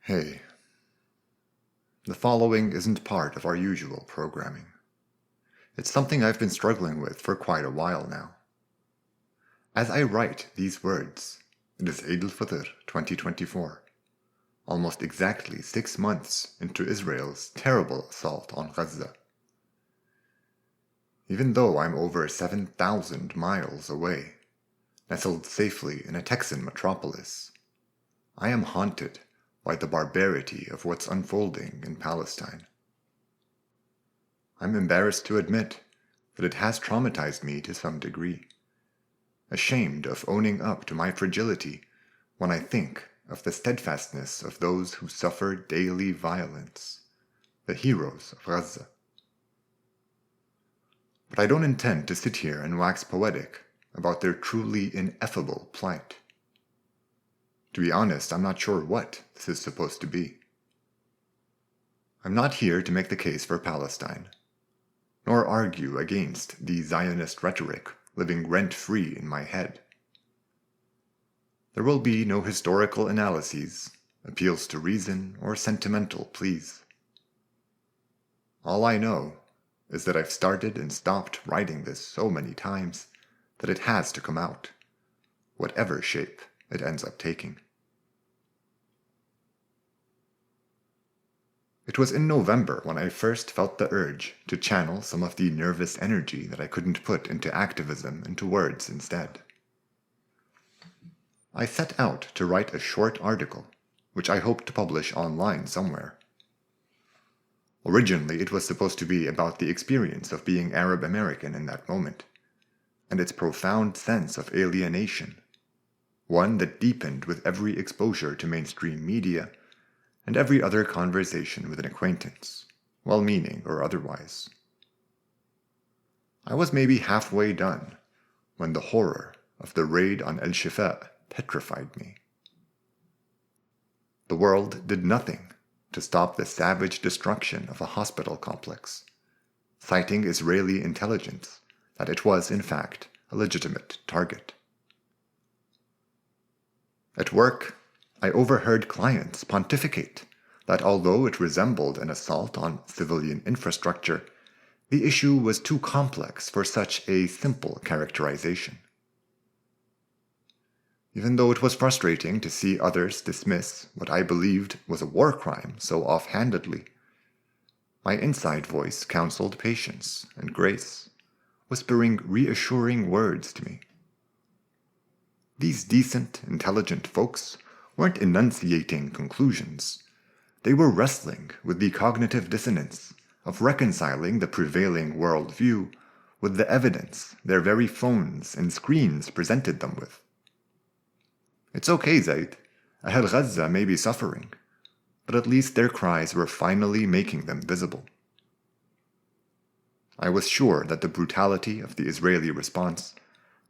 Hey, the following isn't part of our usual programming. It's something I've been struggling with for quite a while now. As I write these words, it is Eid al-Fitr 2024, almost exactly 6 months into Israel's terrible assault on Gaza. Even though I'm over 7,000 miles away, nestled safely in a Texan metropolis, I am haunted by the barbarity of what's unfolding in Palestine. I'm embarrassed to admit that it has traumatized me to some degree, ashamed of owning up to my fragility when I think of the steadfastness of those who suffer daily violence, the heroes of Gaza. But I don't intend to sit here and wax poetic about their truly ineffable plight. To be honest, I'm not sure what this is supposed to be. I'm not here to make the case for Palestine, nor argue against the Zionist rhetoric living rent-free in my head. There will be no historical analyses, appeals to reason, or sentimental pleas. All I know is that I've started and stopped writing this so many times that it has to come out, whatever shape it ends up taking. It was in November when I first felt the urge to channel some of the nervous energy that I couldn't put into activism into words instead. I set out to write a short article, which I hoped to publish online somewhere. Originally, it was supposed to be about the experience of being Arab American in that moment, and its profound sense of alienation, one that deepened with every exposure to mainstream media and every other conversation with an acquaintance, well-meaning or otherwise. I was maybe halfway done when the horror of the raid on El-Shifa petrified me. The world did nothing to stop the savage destruction of a hospital complex, citing Israeli intelligence that it was, in fact, a legitimate target. At work, I overheard clients pontificate that although it resembled an assault on civilian infrastructure, the issue was too complex for such a simple characterization. Even though it was frustrating to see others dismiss what I believed was a war crime so offhandedly, my inside voice counseled patience and grace, whispering reassuring words to me. These decent, intelligent folks weren't enunciating conclusions. They were wrestling with the cognitive dissonance of reconciling the prevailing worldview with the evidence their very phones and screens presented them with. It's okay, Zaid. Ahl Gaza may be suffering, but at least their cries were finally making them visible. I was sure that the brutality of the Israeli response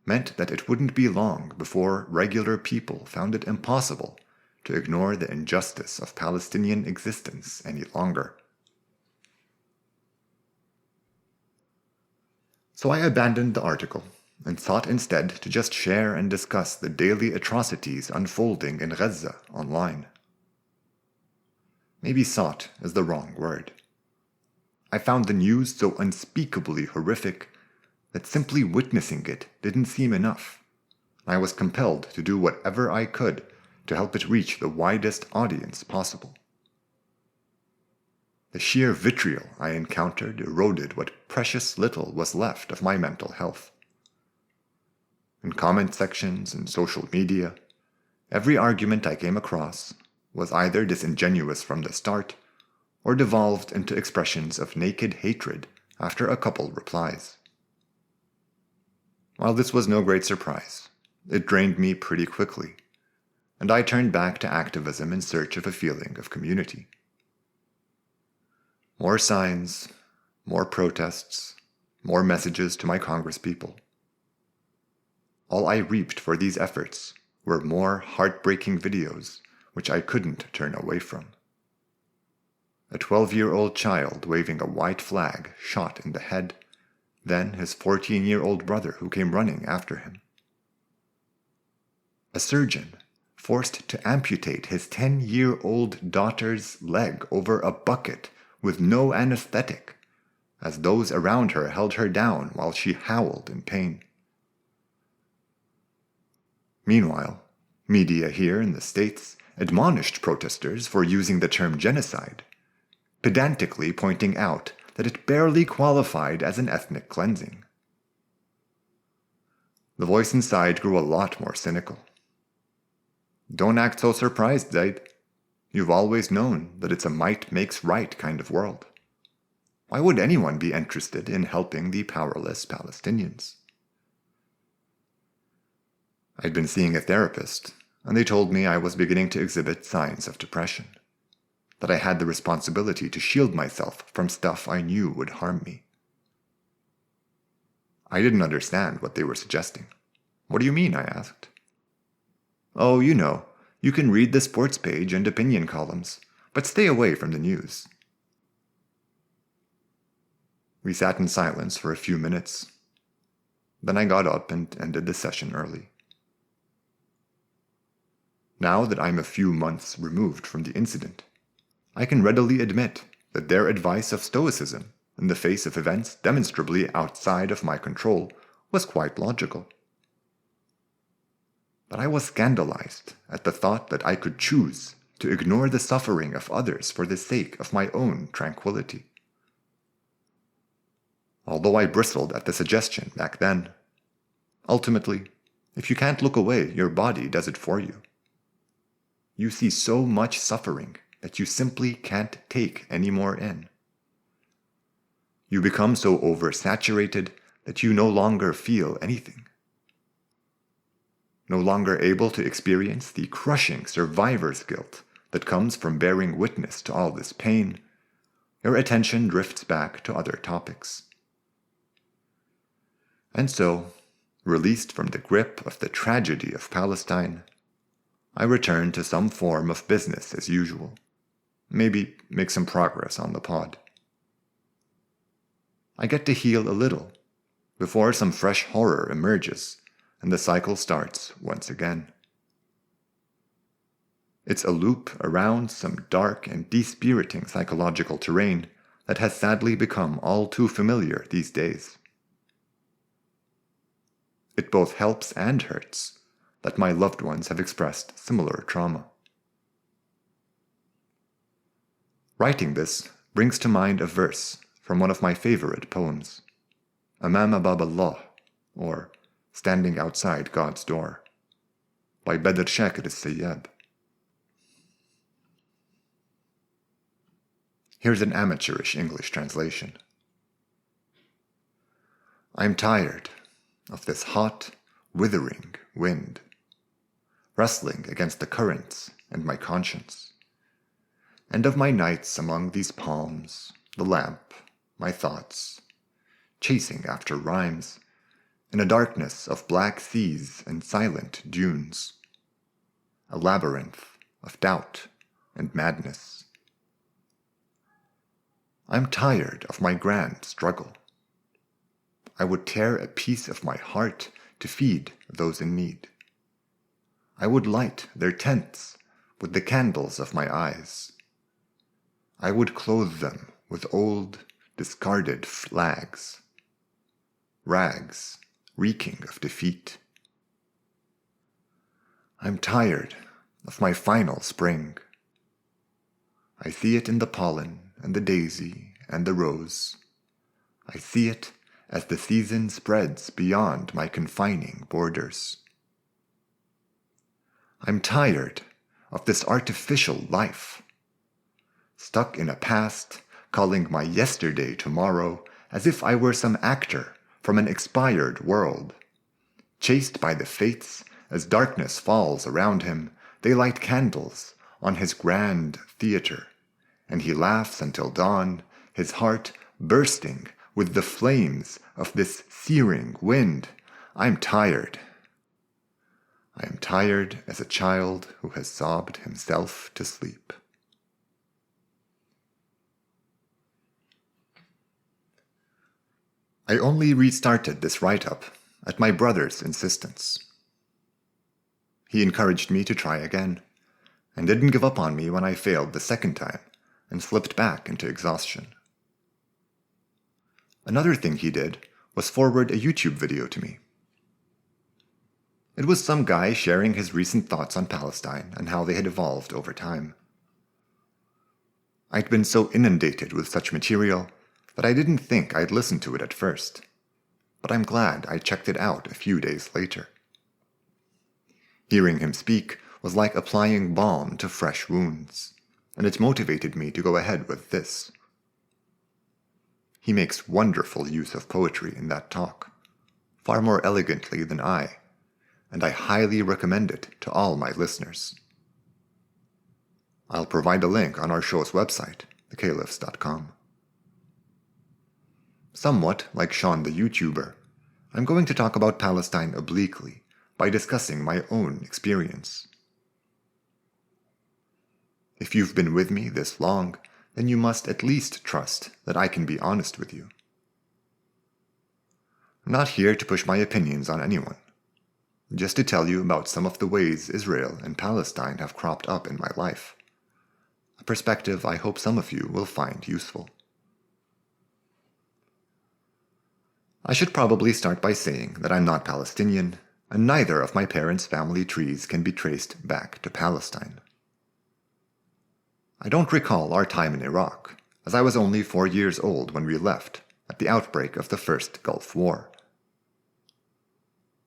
meant that it wouldn't be long before regular people found it impossible to ignore the injustice of Palestinian existence any longer. So I abandoned the article and sought instead to just share and discuss the daily atrocities unfolding in Gaza online. Maybe sought is the wrong word. I found the news so unspeakably horrific that simply witnessing it didn't seem enough. I was compelled to do whatever I could to help it reach the widest audience possible. The sheer vitriol I encountered eroded what precious little was left of my mental health. In comment sections and social media, every argument I came across was either disingenuous from the start or devolved into expressions of naked hatred after a couple replies. While this was no great surprise, it drained me pretty quickly, and I turned back to activism in search of a feeling of community. More signs, more protests, more messages to my congresspeople. All I reaped for these efforts were more heartbreaking videos which I couldn't turn away from. A 12-year-old child waving a white flag shot in the head, then his 14-year-old brother who came running after him. A surgeon forced to amputate his 10-year-old daughter's leg over a bucket with no anesthetic, as those around her held her down while she howled in pain. Meanwhile, media here in the States admonished protesters for using the term genocide, pedantically pointing out that it barely qualified as an ethnic cleansing. The voice inside grew a lot more cynical. Don't act so surprised, Zaid. You've always known that it's a might makes right kind of world. Why would anyone be interested in helping the powerless Palestinians? I'd been seeing a therapist, and they told me I was beginning to exhibit signs of depression, that I had the responsibility to shield myself from stuff I knew would harm me. I didn't understand what they were suggesting. What do you mean? I asked. Oh, you know, you can read the sports page and opinion columns, but stay away from the news. We sat in silence for a few minutes. Then I got up and ended the session early. Now that I'm a few months removed from the incident, I can readily admit that their advice of stoicism in the face of events demonstrably outside of my control was quite logical. But I was scandalized at the thought that I could choose to ignore the suffering of others for the sake of my own tranquility. Although I bristled at the suggestion back then, ultimately, if you can't look away, your body does it for you. You see so much suffering that you simply can't take any more in. You become so oversaturated that you no longer feel anything. No longer able to experience the crushing survivor's guilt that comes from bearing witness to all this pain, your attention drifts back to other topics. And so, released from the grip of the tragedy of Palestine, I return to some form of business as usual. Maybe make some progress on the pod. I get to heal a little before some fresh horror emerges and the cycle starts once again. It's a loop around some dark and dispiriting psychological terrain that has sadly become all too familiar these days. It both helps and hurts that my loved ones have expressed similar trauma. Writing this brings to mind a verse from one of my favorite poems, Amama Bab Allah, or Standing Outside God's Door, by Badr Shakir al-Sayyab. Here's an amateurish English translation. I'm tired of this hot, withering wind, wrestling against the currents and my conscience, and of my nights among these palms, the lamp, my thoughts, chasing after rhymes, in a darkness of black seas and silent dunes, a labyrinth of doubt and madness. I'm tired of my grand struggle. I would tear a piece of my heart to feed those in need. I would light their tents with the candles of my eyes. I would clothe them with old, discarded flags, rags reeking of defeat. I'm tired of my final spring. I see it in the pollen and the daisy and the rose. I see it as the season spreads beyond my confining borders. I'm tired of this artificial life, stuck in a past, calling my yesterday tomorrow as if I were some actor from an expired world. Chased by the fates, as darkness falls around him, they light candles on his grand theater, and he laughs until dawn, his heart bursting with the flames of this searing wind. I'm tired. I am tired as a child who has sobbed himself to sleep. I only restarted this write-up at my brother's insistence. He encouraged me to try again, and didn't give up on me when I failed the second time and slipped back into exhaustion. Another thing he did was forward a YouTube video to me. It was some guy sharing his recent thoughts on Palestine and how they had evolved over time. I'd been so inundated with such material that I didn't think I'd listen to it at first, but I'm glad I checked it out a few days later. Hearing him speak was like applying balm to fresh wounds, and it motivated me to go ahead with this. He makes wonderful use of poetry in that talk, far more elegantly than I, and I highly recommend it to all my listeners. I'll provide a link on our show's website, thecaliphs.com. Somewhat like Sean the YouTuber, I'm going to talk about Palestine obliquely by discussing my own experience. If you've been with me this long, then you must at least trust that I can be honest with you. I'm not here to push my opinions on anyone, just to tell you about some of the ways Israel and Palestine have cropped up in my life, a perspective I hope some of you will find useful. I should probably start by saying that I'm not Palestinian, and neither of my parents' family trees can be traced back to Palestine. I don't recall our time in Iraq, as I was only 4 years old when we left at the outbreak of the First Gulf War.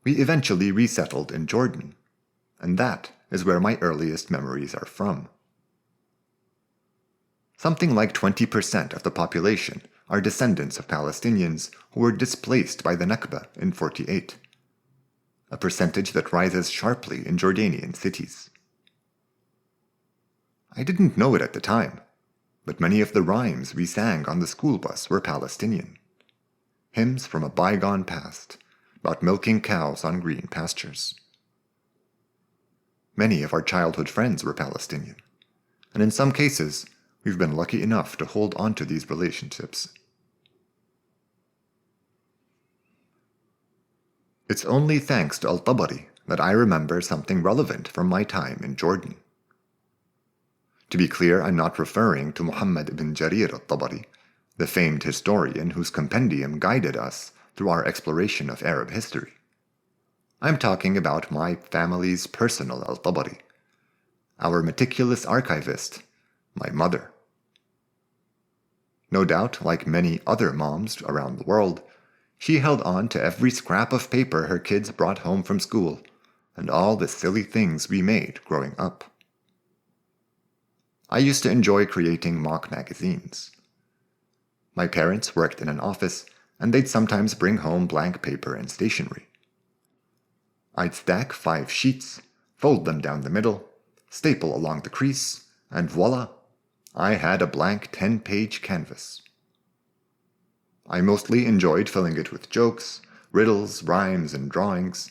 We eventually resettled in Jordan, and that is where my earliest memories are from. Something like 20% of the population are descendants of Palestinians who were displaced by the Nakba in 1948, a percentage that rises sharply in Jordanian cities. I didn't know it at the time, but many of the rhymes we sang on the school bus were Palestinian. Hymns from a bygone past, about milking cows on green pastures. Many of our childhood friends were Palestinian, and in some cases, we've been lucky enough to hold on to these relationships. It's only thanks to Al-Tabari that I remember something relevant from my time in Jordan. To be clear, I'm not referring to Muhammad ibn Jarir al-Tabari, the famed historian whose compendium guided us through our exploration of Arab history. I'm talking about my family's personal Al-Tabari, our meticulous archivist, my mother. No doubt, like many other moms around the world, she held on to every scrap of paper her kids brought home from school, and all the silly things we made growing up. I used to enjoy creating mock magazines. My parents worked in an office, and they'd sometimes bring home blank paper and stationery. I'd stack 5 sheets, fold them down the middle, staple along the crease, and voila, I had a blank 10-page canvas. I mostly enjoyed filling it with jokes, riddles, rhymes, and drawings,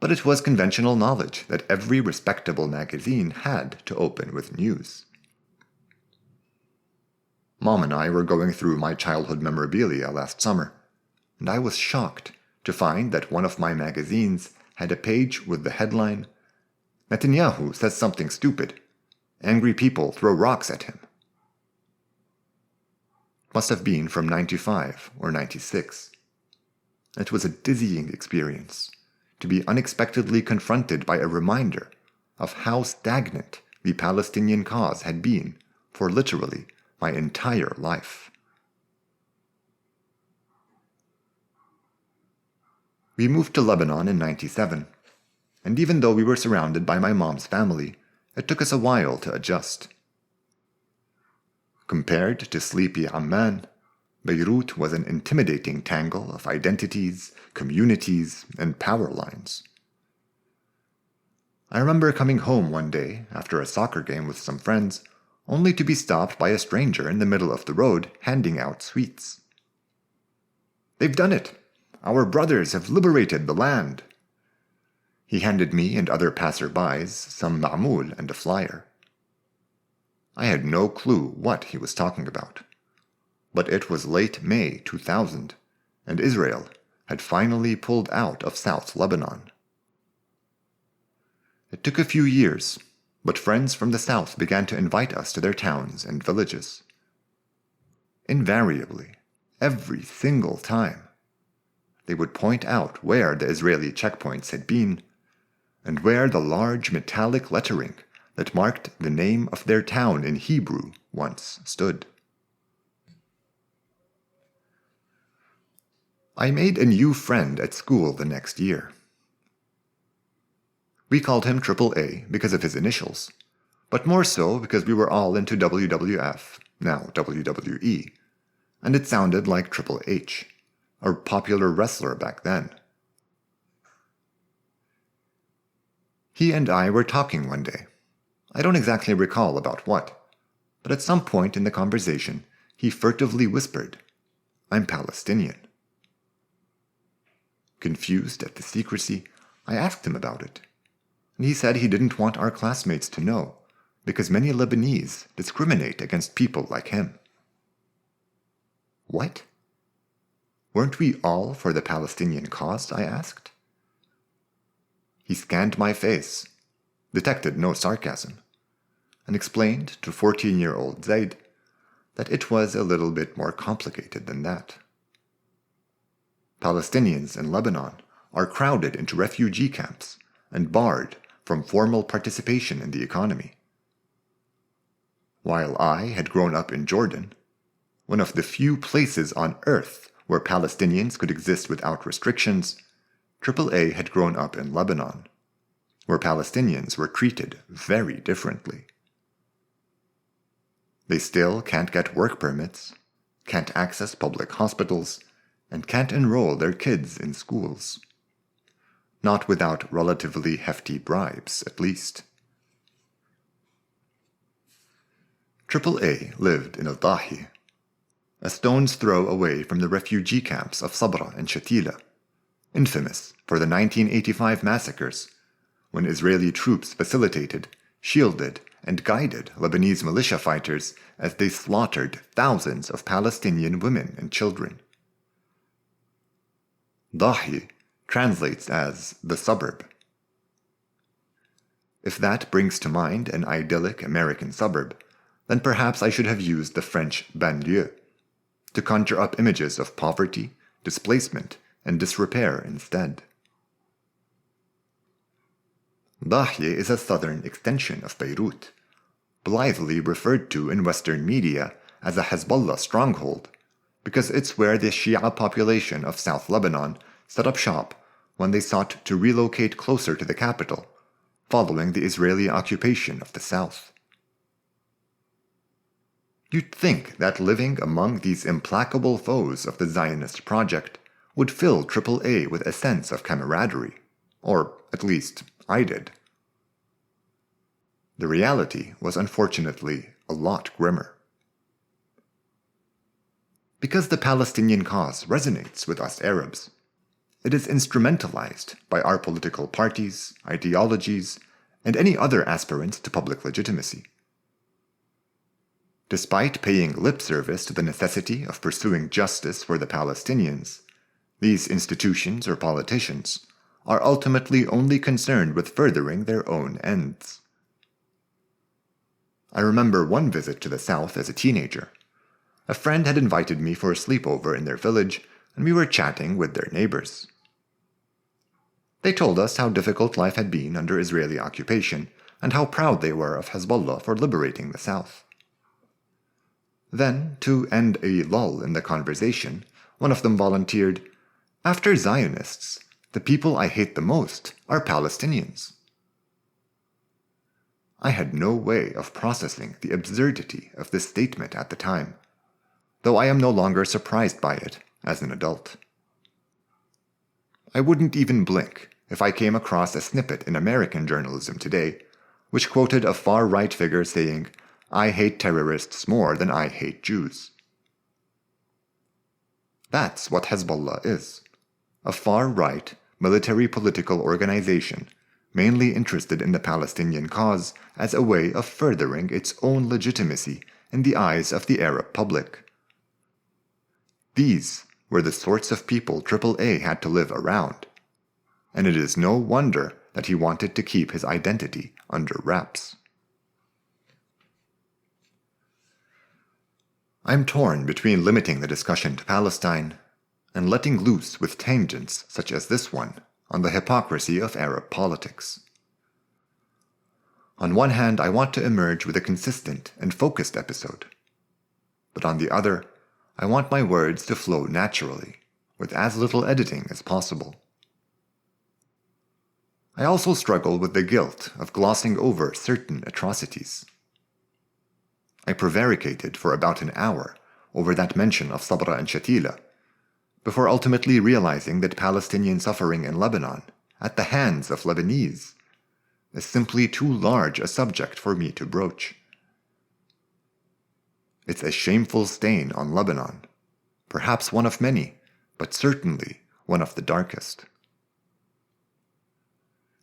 but it was conventional knowledge that every respectable magazine had to open with news. Mom and I were going through my childhood memorabilia last summer, and I was shocked to find that one of my magazines had a page with the headline, "Netanyahu says something stupid. Angry people throw rocks at him." It must have been from 95 or 96. It was a dizzying experience to be unexpectedly confronted by a reminder of how stagnant the Palestinian cause had been for literally my entire life. We moved to Lebanon in 97, and even though we were surrounded by my mom's family, it took us a while to adjust. Compared to sleepy Amman, Beirut was an intimidating tangle of identities, communities, and power lines. I remember coming home one day after a soccer game with some friends, only to be stopped by a stranger in the middle of the road handing out sweets. "They've done it! Our brothers have liberated the land!" He handed me and other passerbys some ma'moul and a flyer. I had no clue what he was talking about, but it was late May 2000, and Israel had finally pulled out of South Lebanon. It took a few years, but friends from the South began to invite us to their towns and villages. Invariably, every single time, they would point out where the Israeli checkpoints had been and where the large metallic lettering that marked the name of their town in Hebrew once stood. I made a new friend at school the next year. We called him Triple A because of his initials, but more so because we were all into WWF, now WWE, and it sounded like Triple H, a popular wrestler back then. He and I were talking one day. I don't exactly recall about what, but at some point in the conversation, he furtively whispered, "I'm Palestinian." Confused at the secrecy, I asked him about it, and he said he didn't want our classmates to know because many Lebanese discriminate against people like him. What? Weren't we all for the Palestinian cause? I asked. He scanned my face, detected no sarcasm, and explained to 14-year-old Zaid that it was a little bit more complicated than that. Palestinians in Lebanon are crowded into refugee camps and barred from formal participation in the economy. While I had grown up in Jordan, one of the few places on earth where Palestinians could exist without restrictions, Triple A had grown up in Lebanon, where Palestinians were treated very differently. They still can't get work permits, can't access public hospitals, and can't enroll their kids in schools. Not without relatively hefty bribes, at least. Triple A lived in Al-Dahi, a stone's throw away from the refugee camps of Sabra and Shatila, infamous for the 1985 massacres, when Israeli troops facilitated, shielded, and guided Lebanese militia fighters as they slaughtered thousands of Palestinian women and children. Dahi translates as the suburb. If that brings to mind an idyllic American suburb, then perhaps I should have used the French banlieue to conjure up images of poverty, displacement, and disrepair instead. Dahi is a southern extension of Beirut, blithely referred to in Western media as a Hezbollah stronghold, because it's where the Shia population of South Lebanon set up shop when they sought to relocate closer to the capital, following the Israeli occupation of the South. You'd think that living among these implacable foes of the Zionist project would fill Triple A with a sense of camaraderie, or at least I did. The reality was unfortunately a lot grimmer. Because the Palestinian cause resonates with us Arabs, it is instrumentalized by our political parties, ideologies, and any other aspirants to public legitimacy. Despite paying lip service to the necessity of pursuing justice for the Palestinians, these institutions or politicians are ultimately only concerned with furthering their own ends. I remember one visit to the South as a teenager. A friend had invited me for a sleepover in their village, and we were chatting with their neighbors. They told us how difficult life had been under Israeli occupation and how proud they were of Hezbollah for liberating the South. Then, to end a lull in the conversation, one of them volunteered, "After Zionists, the people I hate the most are Palestinians." I had no way of processing the absurdity of this statement at the time, though I am no longer surprised by it as an adult. I wouldn't even blink if I came across a snippet in American journalism today which quoted a far-right figure saying, "I hate terrorists more than I hate Jews." That's what Hezbollah is, a far-right military-political organization mainly interested in the Palestinian cause as a way of furthering its own legitimacy in the eyes of the Arab public. These were the sorts of people Triple A had to live around, and it is no wonder that he wanted to keep his identity under wraps. I'm torn between limiting the discussion to Palestine and letting loose with tangents such as this one on the hypocrisy of Arab politics. On one hand, I want to emerge with a consistent and focused episode. But on the other, I want my words to flow naturally, with as little editing as possible. I also struggle with the guilt of glossing over certain atrocities. I prevaricated for about an hour over that mention of Sabra and Shatila, before ultimately realizing that Palestinian suffering in Lebanon, at the hands of Lebanese, is simply too large a subject for me to broach. It's a shameful stain on Lebanon, perhaps one of many, but certainly one of the darkest.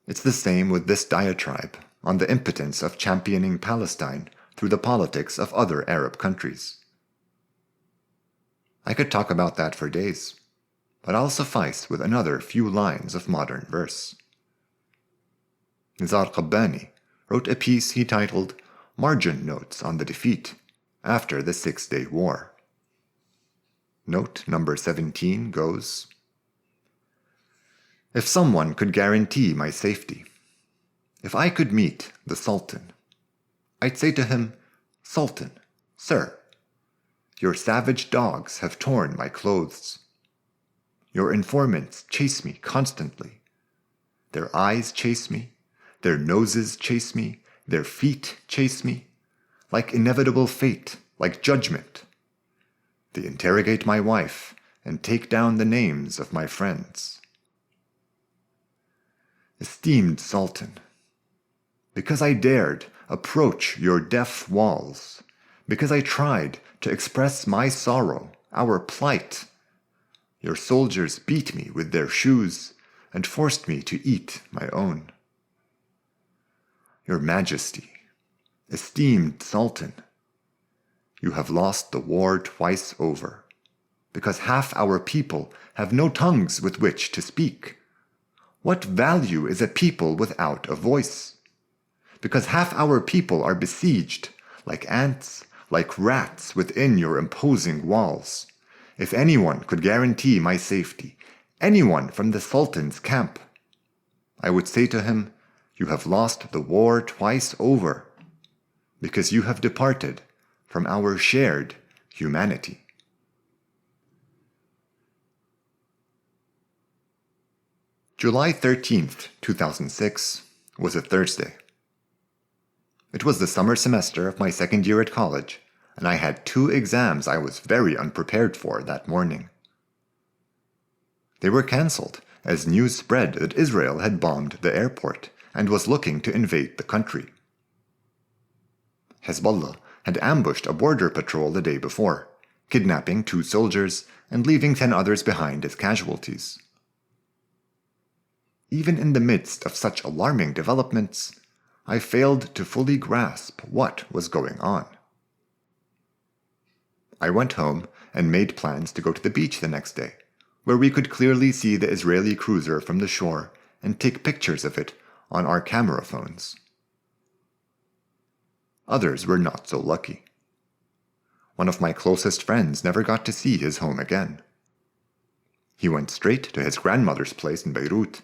It's the same with this diatribe on the impotence of championing Palestine through the politics of other Arab countries. I could talk about that for days, but I'll suffice with another few lines of modern verse. Nizar Qabbani wrote a piece he titled Margin Notes on the Defeat after the Six-Day War. Note number 17 goes, if someone could guarantee my safety, if I could meet the Sultan, I'd say to him, Sultan, sir, your savage dogs have torn my clothes. Your informants chase me constantly. Their eyes chase me, their noses chase me, their feet chase me, like inevitable fate, like judgment. They interrogate my wife and take down the names of my friends. Esteemed Sultan, because I dared approach your deaf walls, because I tried to express my sorrow, our plight, your soldiers beat me with their shoes and forced me to eat my own. Your Majesty, esteemed Sultan, you have lost the war twice over, because half our people have no tongues with which to speak. What value is a people without a voice? Because half our people are besieged, like ants, like rats within your imposing walls. If anyone could guarantee my safety, anyone from the Sultan's camp, I would say to him, you have lost the war twice over, because you have departed from our shared humanity. July 13th, 2006 was a Thursday. It was the summer semester of my second year at college, and I had 2 exams I was very unprepared for that morning. They were cancelled as news spread that Israel had bombed the airport and was looking to invade the country. Hezbollah had ambushed a border patrol the day before, kidnapping 2 soldiers and leaving 10 others behind as casualties. Even in the midst of such alarming developments, I failed to fully grasp what was going on. I went home and made plans to go to the beach the next day, where we could clearly see the Israeli cruiser from the shore and take pictures of it on our camera phones. Others were not so lucky. One of my closest friends never got to see his home again. He went straight to his grandmother's place in Beirut,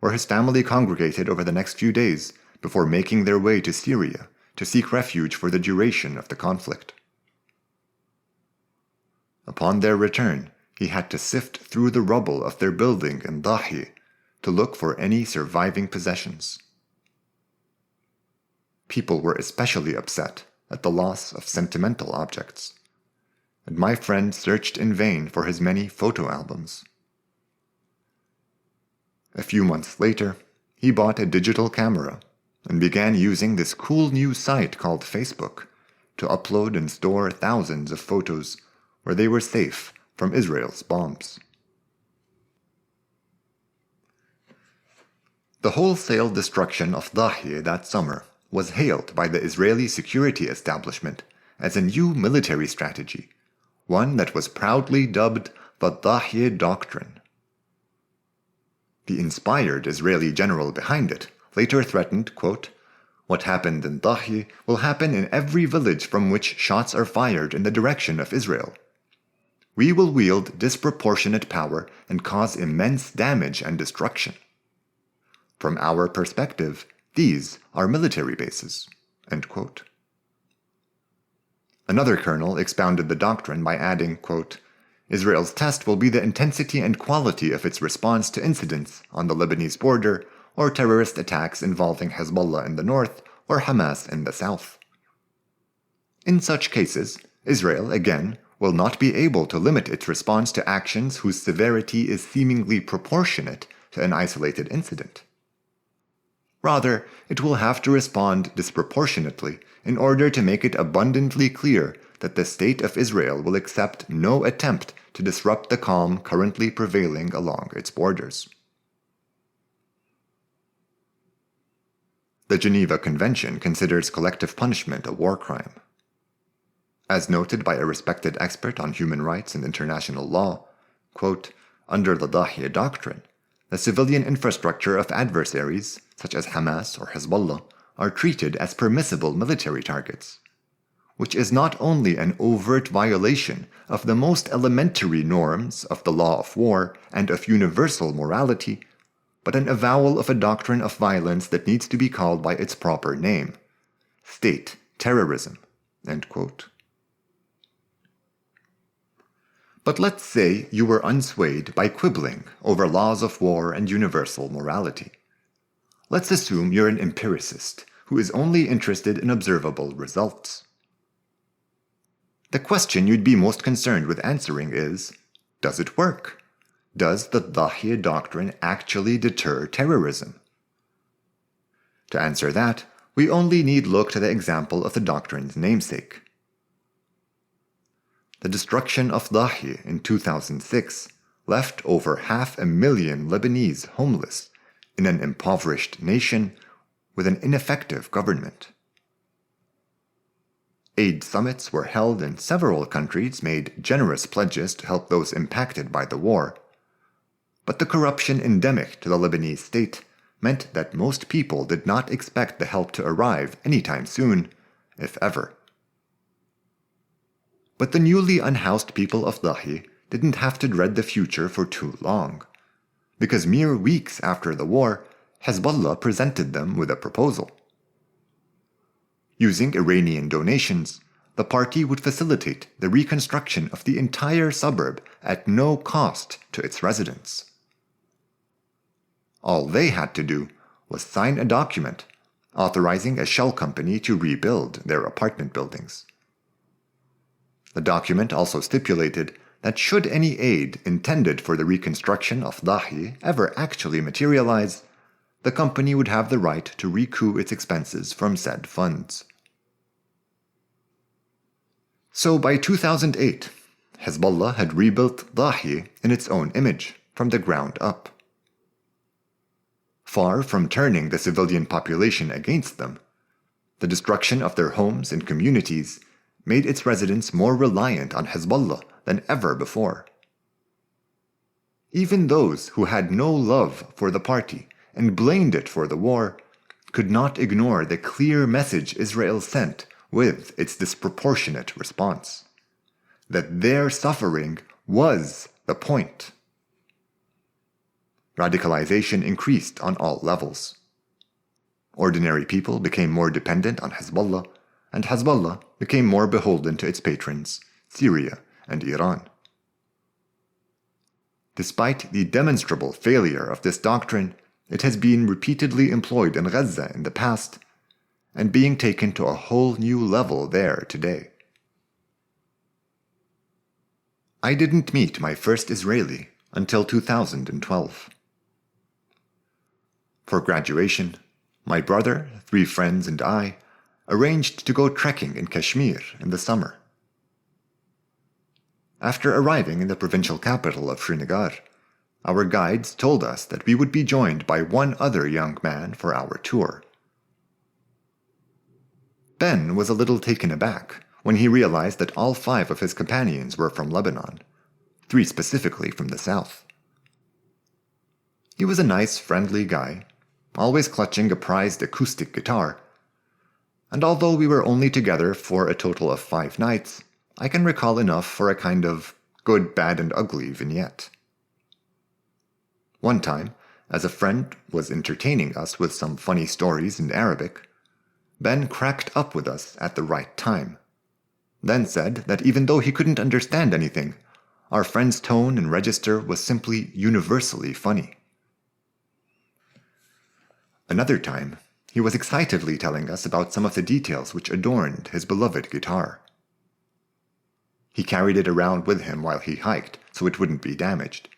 where his family congregated over the next few days before making their way to Syria to seek refuge for the duration of the conflict. Upon their return, he had to sift through the rubble of their building in Dahi to look for any surviving possessions. People were especially upset at the loss of sentimental objects, and my friend searched in vain for his many photo albums. A few months later, he bought a digital camera and began using this cool new site called Facebook to upload and store thousands of photos where they were safe from Israel's bombs. The wholesale destruction of Dahi that summer was hailed by the Israeli security establishment as a new military strategy, one that was proudly dubbed the Dahi Doctrine. The inspired Israeli general behind it later threatened, quote, "What happened in Dahi will happen in every village from which shots are fired in the direction of Israel. We will wield disproportionate power and cause immense damage and destruction. From our perspective, these are military bases." End quote. Another colonel expounded the doctrine by adding, quote, "Israel's test will be the intensity and quality of its response to incidents on the Lebanese border or terrorist attacks involving Hezbollah in the north or Hamas in the south. In such cases, Israel, again, will not be able to limit its response to actions whose severity is seemingly proportionate to an isolated incident. Rather, it will have to respond disproportionately in order to make it abundantly clear that the State of Israel will accept no attempt to disrupt the calm currently prevailing along its borders. The Geneva Convention considers collective punishment a war crime. As noted by a respected expert on human rights and international law, quote, "Under the Dahiya Doctrine, the civilian infrastructure of adversaries, such as Hamas or Hezbollah, are treated as permissible military targets, which is not only an overt violation of the most elementary norms of the law of war and of universal morality, but an avowal of a doctrine of violence that needs to be called by its proper name, state terrorism." End quote. But let's say you were unswayed by quibbling over laws of war and universal morality. Let's assume you're an empiricist who is only interested in observable results. The question you'd be most concerned with answering is, does it work? Does the Dahiya Doctrine actually deter terrorism? To answer that, we only need look to the example of the doctrine's namesake. The destruction of Dahi in 2006 left over 500,000 Lebanese homeless in an impoverished nation with an ineffective government. Aid summits were held and several countries made generous pledges to help those impacted by the war. But the corruption endemic to the Lebanese state meant that most people did not expect the help to arrive anytime soon, if ever. But the newly unhoused people of Dahi didn't have to dread the future for too long, because mere weeks after the war, Hezbollah presented them with a proposal. Using Iranian donations, the party would facilitate the reconstruction of the entire suburb at no cost to its residents. All they had to do was sign a document authorizing a shell company to rebuild their apartment buildings. The document also stipulated that should any aid intended for the reconstruction of Dahi ever actually materialize, the company would have the right to recoup its expenses from said funds. So by 2008, Hezbollah had rebuilt Dahi in its own image, from the ground up. Far from turning the civilian population against them, the destruction of their homes and communities made its residents more reliant on Hezbollah than ever before. Even those who had no love for the party and blamed it for the war could not ignore the clear message Israel sent with its disproportionate response, that their suffering was the point. Radicalization increased on all levels. Ordinary people became more dependent on Hezbollah, and Hezbollah became more beholden to its patrons, Syria and Iran. Despite the demonstrable failure of this doctrine, it has been repeatedly employed in Gaza in the past, and being taken to a whole new level there today. I didn't meet my first Israeli until 2012. For graduation, my brother, 3 friends, and I arranged to go trekking in Kashmir in the summer. After arriving in the provincial capital of Srinagar, our guides told us that we would be joined by one other young man for our tour. Ben was a little taken aback when he realized that all 5 of his companions were from Lebanon, 3 specifically from the south. He was a nice, friendly guy, always clutching a prized acoustic guitar. And although we were only together for a total of 5 nights, I can recall enough for a kind of good, bad, and ugly vignette. One time, as a friend was entertaining us with some funny stories in Arabic, Ben cracked up with us at the right time, then said that even though he couldn't understand anything, our friend's tone and register was simply universally funny. Another time, he was excitedly telling us about some of the details which adorned his beloved guitar. He carried it around with him while he hiked, so it wouldn't be damaged,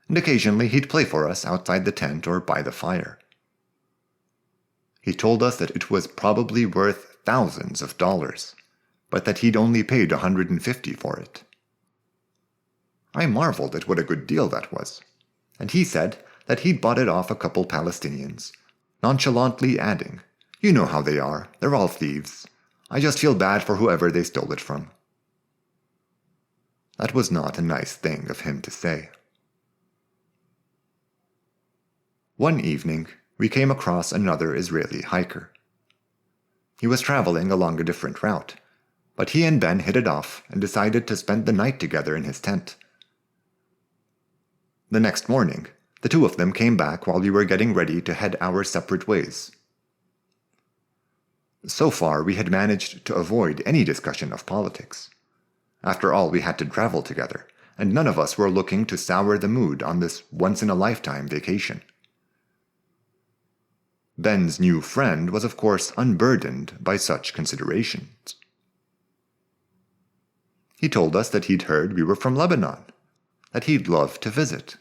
and occasionally he'd play for us outside the tent or by the fire. He told us that it was probably worth thousands of dollars, but that he'd only paid $150 for it. I marveled at what a good deal that was, and he said that he'd bought it off a couple Palestinians, nonchalantly adding, "You know how they are, they're all thieves. I just feel bad for whoever they stole it from." That was not a nice thing of him to say. One evening, we came across another Israeli hiker. He was traveling along a different route, but he and Ben hit it off and decided to spend the night together in his tent. The next morning, the two of them came back while we were getting ready to head our separate ways. So far, we had managed to avoid any discussion of politics. After all, we had to travel together, and none of us were looking to sour the mood on this once-in-a-lifetime vacation. Ben's new friend was of course unburdened by such considerations. He told us that he'd heard we were from Lebanon, that he'd love to visit.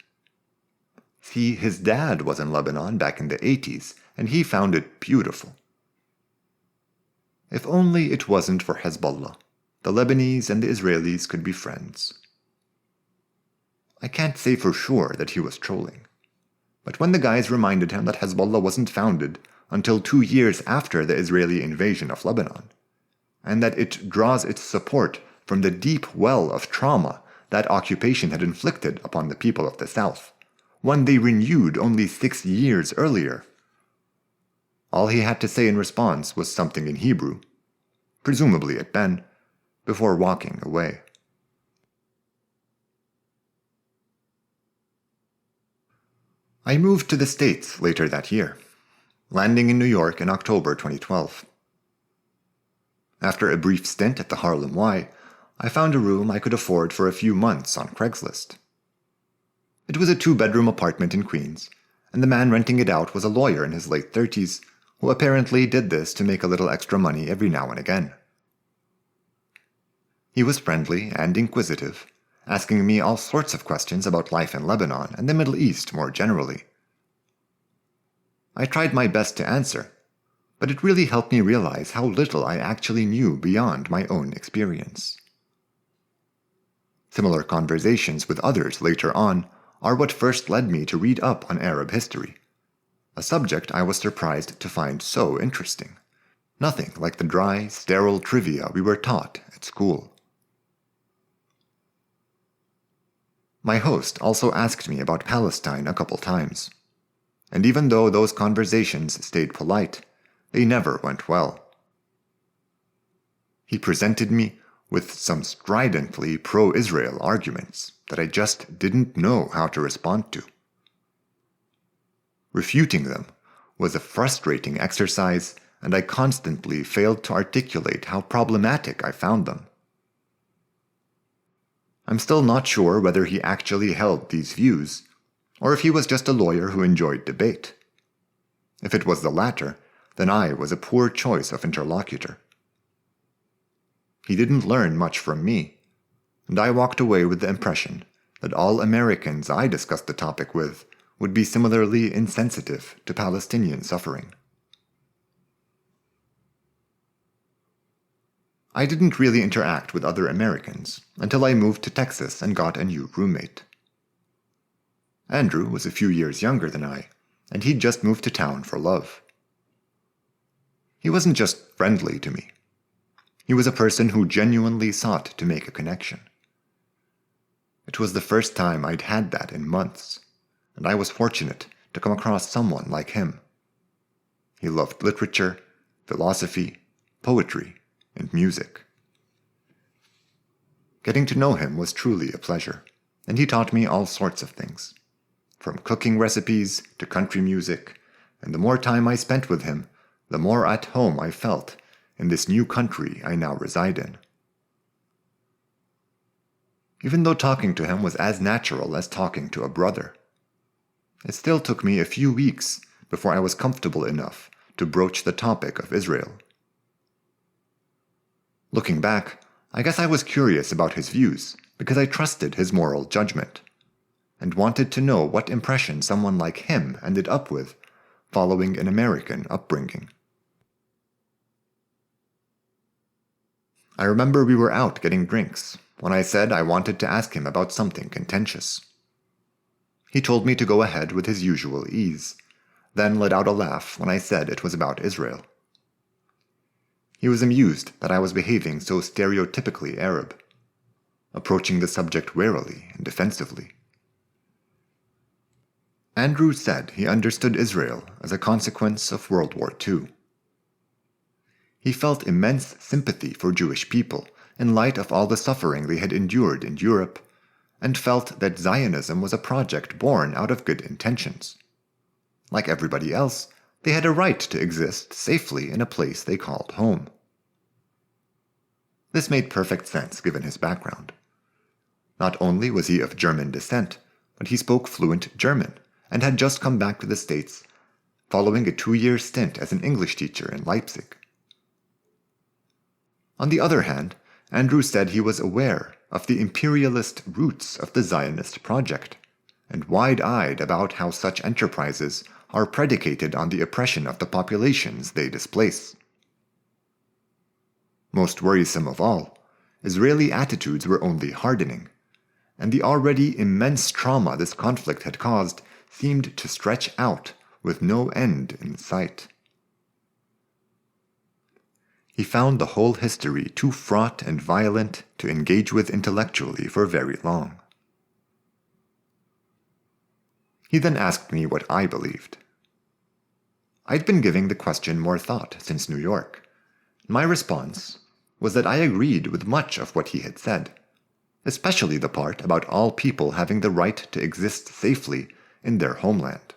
See, his dad was in Lebanon back in the 80s, and he found it beautiful. If only it wasn't for Hezbollah, the Lebanese and the Israelis could be friends. I can't say for sure that he was trolling, but when the guys reminded him that Hezbollah wasn't founded until 2 years after the Israeli invasion of Lebanon, and that it draws its support from the deep well of trauma that occupation had inflicted upon the people of the South, one they renewed only 6 years earlier, all he had to say in response was something in Hebrew, presumably at Ben, before walking away. I moved to the States later that year, landing in New York in October 2012. After a brief stint at the Harlem Y, I found a room I could afford for a few months on Craigslist. It was a 2-bedroom apartment in Queens, and the man renting it out was a lawyer in his late 30s who apparently did this to make a little extra money every now and again. He was friendly and inquisitive, asking me all sorts of questions about life in Lebanon and the Middle East more generally. I tried my best to answer, but it really helped me realize how little I actually knew beyond my own experience. Similar conversations with others later on are what first led me to read up on Arab history, a subject I was surprised to find so interesting. Nothing like the dry, sterile trivia we were taught at school. My host also asked me about Palestine a couple times, and even though those conversations stayed polite, they never went well. He presented me with some stridently pro-Israel arguments that I just didn't know how to respond to. Refuting them was a frustrating exercise, and I constantly failed to articulate how problematic I found them. I'm still not sure whether he actually held these views, or if he was just a lawyer who enjoyed debate. If it was the latter, then I was a poor choice of interlocutor. He didn't learn much from me, and I walked away with the impression that all Americans I discussed the topic with would be similarly insensitive to Palestinian suffering. I didn't really interact with other Americans until I moved to Texas and got a new roommate. Andrew was a few years younger than I, and he'd just moved to town for love. He wasn't just friendly to me. He was a person who genuinely sought to make a connection. It was the first time I'd had that in months, and I was fortunate to come across someone like him. He loved literature, philosophy, poetry, and music. Getting to know him was truly a pleasure, and he taught me all sorts of things, from cooking recipes to country music, and the more time I spent with him, the more at home I felt in this new country I now reside in. Even though talking to him was as natural as talking to a brother, it still took me a few weeks before I was comfortable enough to broach the topic of Israel. Looking back, I guess I was curious about his views because I trusted his moral judgment, and wanted to know what impression someone like him ended up with following an American upbringing. I remember we were out getting drinks when I said I wanted to ask him about something contentious. He told me to go ahead with his usual ease, then let out a laugh when I said it was about Israel. He was amused that I was behaving so stereotypically Arab, approaching the subject warily and defensively. Andrew said he understood Israel as a consequence of World War II. He felt immense sympathy for Jewish people in light of all the suffering they had endured in Europe, and felt that Zionism was a project born out of good intentions. Like everybody else, they had a right to exist safely in a place they called home. This made perfect sense given his background. Not only was he of German descent, but he spoke fluent German and had just come back to the States following a 2-year stint as an English teacher in Leipzig. On the other hand, Andrew said he was aware of the imperialist roots of the Zionist project, and wide-eyed about how such enterprises are predicated on the oppression of the populations they displace. Most worrisome of all, Israeli attitudes were only hardening, and the already immense trauma this conflict had caused seemed to stretch out with no end in sight. He found the whole history too fraught and violent to engage with intellectually for very long. He then asked me what I believed. I'd been giving the question more thought since New York. My response was that I agreed with much of what he had said, especially the part about all people having the right to exist safely in their homeland.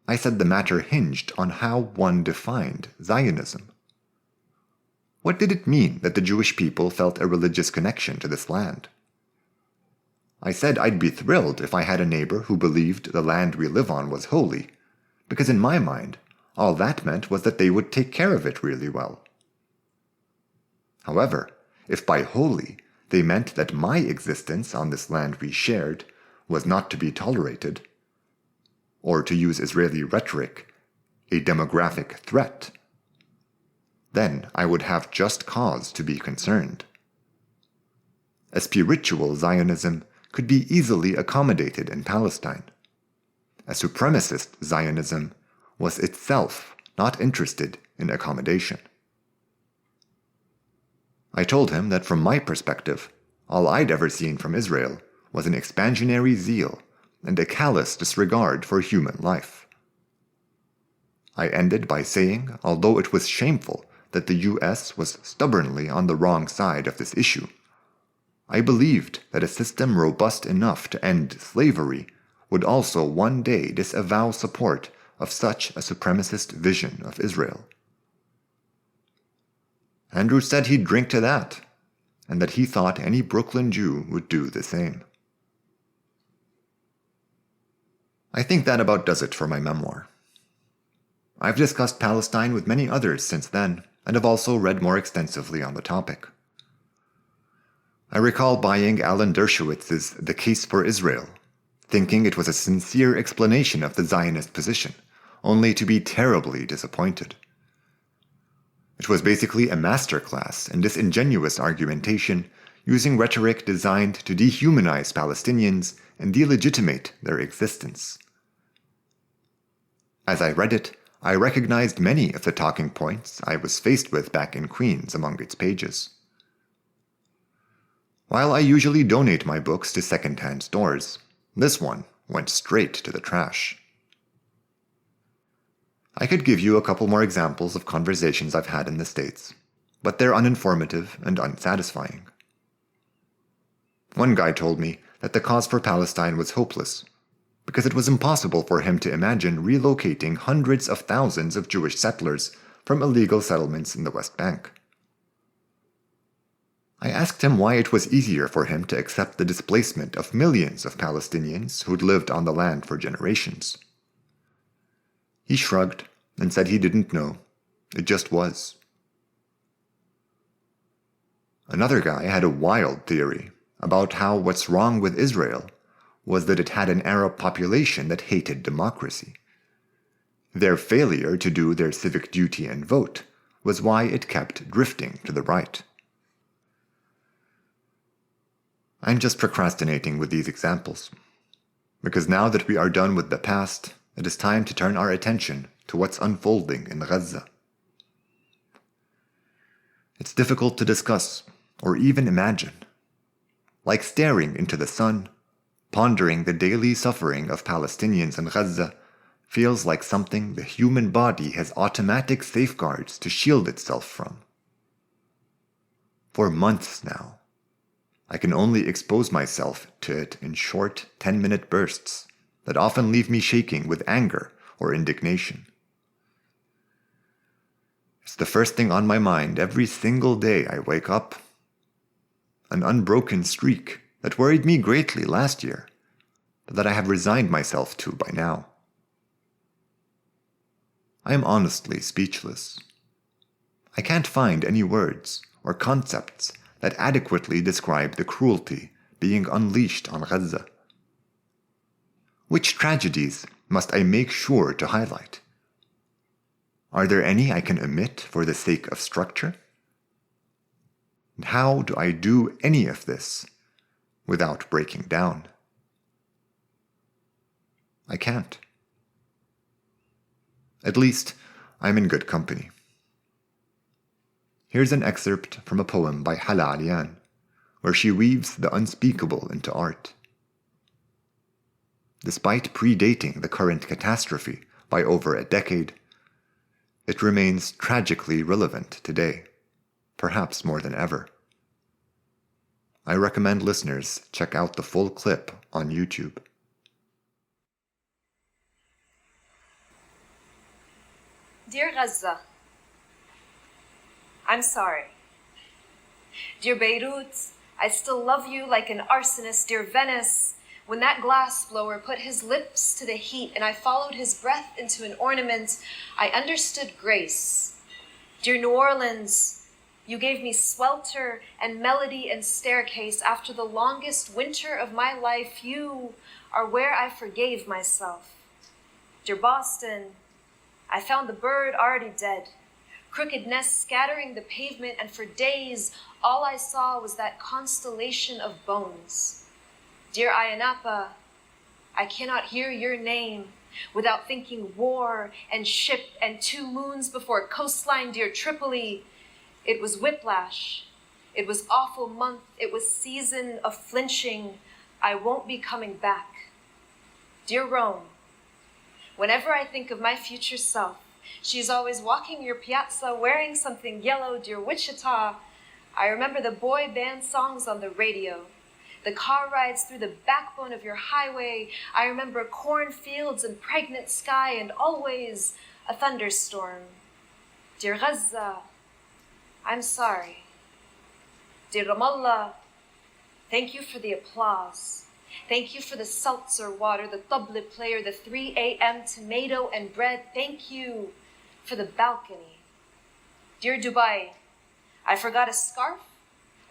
I said the matter hinged on how one defined Zionism. What did it mean that the Jewish people felt a religious connection to this land? I said I'd be thrilled if I had a neighbor who believed the land we live on was holy, because in my mind, all that meant was that they would take care of it really well. However, if by holy they meant that my existence on this land we shared was not to be tolerated, or to use Israeli rhetoric, a demographic threat, then I would have just cause to be concerned. A spiritual Zionism could be easily accommodated in Palestine. A supremacist Zionism was itself not interested in accommodation. I told him that from my perspective, all I'd ever seen from Israel was an expansionary zeal and a callous disregard for human life. I ended by saying, although it was shameful that the U.S. was stubbornly on the wrong side of this issue, I believed that a system robust enough to end slavery would also one day disavow support of such a supremacist vision of Israel. Andrew said he'd drink to that, and that he thought any Brooklyn Jew would do the same. I think that about does it for my memoir. I've discussed Palestine with many others since then, and have also read more extensively on the topic. I recall buying Alan Dershowitz's The Case for Israel, thinking it was a sincere explanation of the Zionist position, only to be terribly disappointed. It was basically a masterclass in disingenuous argumentation, using rhetoric designed to dehumanize Palestinians and delegitimate their existence. As I read it, I recognized many of the talking points I was faced with back in Queens among its pages. While I usually donate my books to second-hand stores, this one went straight to the trash. I could give you a couple more examples of conversations I've had in the States, but they're uninformative and unsatisfying. One guy told me that the cause for Palestine was hopeless, because it was impossible for him to imagine relocating hundreds of thousands of Jewish settlers from illegal settlements in the West Bank. I asked him why it was easier for him to accept the displacement of millions of Palestinians who'd lived on the land for generations. He shrugged and said he didn't know. It just was. Another guy had a wild theory about how what's wrong with Israel was that it had an Arab population that hated democracy. Their failure to do their civic duty and vote was why it kept drifting to the right. I'm just procrastinating with these examples, because now that we are done with the past, it is time to turn our attention to what's unfolding in Gaza. It's difficult to discuss or even imagine. Like staring into the sun, pondering the daily suffering of Palestinians in Gaza feels like something the human body has automatic safeguards to shield itself from. For months now, I can only expose myself to it in short 10-minute bursts that often leave me shaking with anger or indignation. It's the first thing on my mind every single day I wake up. An unbroken streak that worried me greatly last year, but that I have resigned myself to by now. I am honestly speechless. I can't find any words or concepts that adequately describe the cruelty being unleashed on Gaza. Which tragedies must I make sure to highlight? Are there any I can omit for the sake of structure? And how do I do any of this without breaking down? I can't. At least, I'm in good company. Here's an excerpt from a poem by Hala Alian, where she weaves the unspeakable into art. Despite predating the current catastrophe by over a decade, it remains tragically relevant today, perhaps more than ever. I recommend listeners check out the full clip on YouTube. Dear Gaza, I'm sorry. Dear Beirut, I still love you like an arsonist. Dear Venice, when that glass blower put his lips to the heat and I followed his breath into an ornament, I understood grace. Dear New Orleans, you gave me swelter and melody and staircase. After the longest winter of my life, you are where I forgave myself. Dear Boston, I found the bird already dead, crooked nests scattering the pavement, and for days, all I saw was that constellation of bones. Dear Ayanapa, I cannot hear your name without thinking war and ship and 2 moons before coastline. Dear Tripoli, it was whiplash. It was awful month. It was season of flinching. I won't be coming back. Dear Rome, whenever I think of my future self, she's always walking your piazza wearing something yellow. Dear Wichita, I remember the boy band songs on the radio, the car rides through the backbone of your highway. I remember cornfields and pregnant sky and always a thunderstorm. Dear Gaza, I'm sorry. Dear Ramallah, thank you for the applause. Thank you for the seltzer water, the tabla player, the 3 a.m. tomato and bread. Thank you for the balcony. Dear Dubai, I forgot a scarf,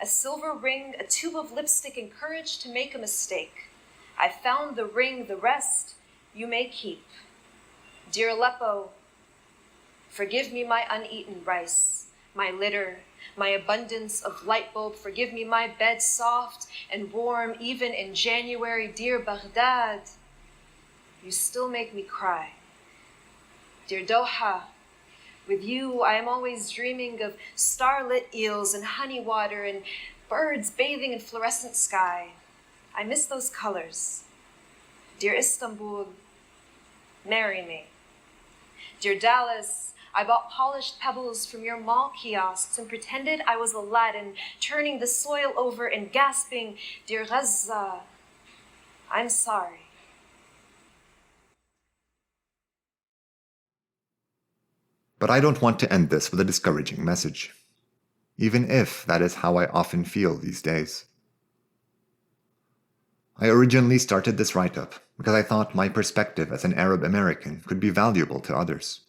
a silver ring, a tube of lipstick, and courage to make a mistake. I found the ring, the rest you may keep. Dear Aleppo, forgive me my uneaten rice, my litter, my abundance of light bulb. Forgive me my bed soft and warm even in January. Dear Baghdad, you still make me cry. Dear Doha, with you I am always dreaming of starlit eels and honey water and birds bathing in fluorescent sky. I miss those colors. Dear Istanbul, marry me. Dear Dallas, I bought polished pebbles from your mall kiosks and pretended I was Aladdin, turning the soil over and gasping, Dear Gaza, I'm sorry. But I don't want to end this with a discouraging message, even if that is how I often feel these days. I originally started this write-up because I thought my perspective as an Arab American could be valuable to others.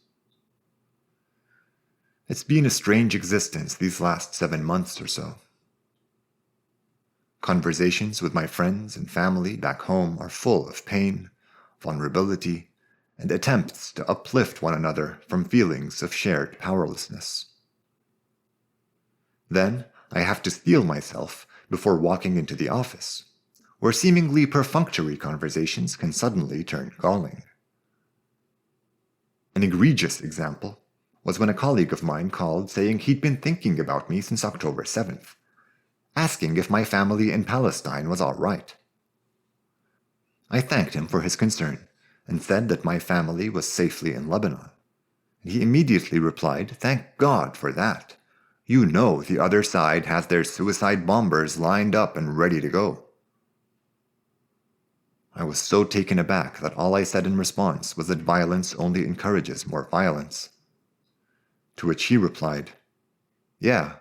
It's been a strange existence these last 7 months or so. Conversations with my friends and family back home are full of pain, vulnerability, and attempts to uplift one another from feelings of shared powerlessness. Then I have to steel myself before walking into the office, where seemingly perfunctory conversations can suddenly turn galling. An egregious example was when a colleague of mine called saying he'd been thinking about me since October 7th, asking if my family in Palestine was all right. I thanked him for his concern and said that my family was safely in Lebanon. He immediately replied, "Thank God for that. You know the other side has their suicide bombers lined up and ready to go." I was so taken aback that all I said in response was that violence only encourages more violence. To which he replied, "Yeah,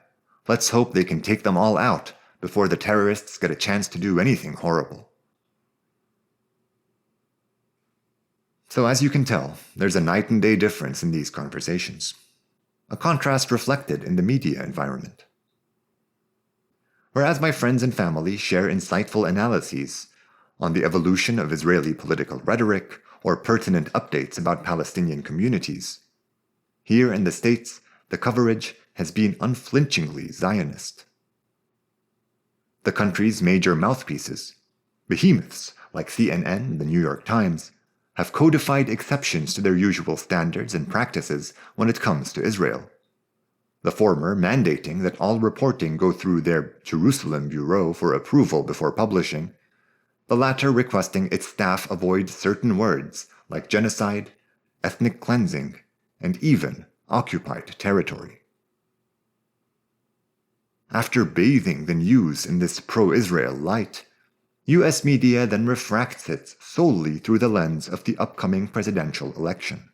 let's hope they can take them all out before the terrorists get a chance to do anything horrible." So as you can tell, there's a night and day difference in these conversations, a contrast reflected in the media environment. Whereas my friends and family share insightful analyses on the evolution of Israeli political rhetoric or pertinent updates about Palestinian communities, here in the States, the coverage has been unflinchingly Zionist. The country's major mouthpieces, behemoths like CNN and the New York Times, have codified exceptions to their usual standards and practices when it comes to Israel. The former mandating that all reporting go through their Jerusalem bureau for approval before publishing, the latter requesting its staff avoid certain words like genocide, ethnic cleansing, and even occupied territory. After bathing the news in this pro-Israel light, US media then refracts it solely through the lens of the upcoming presidential election.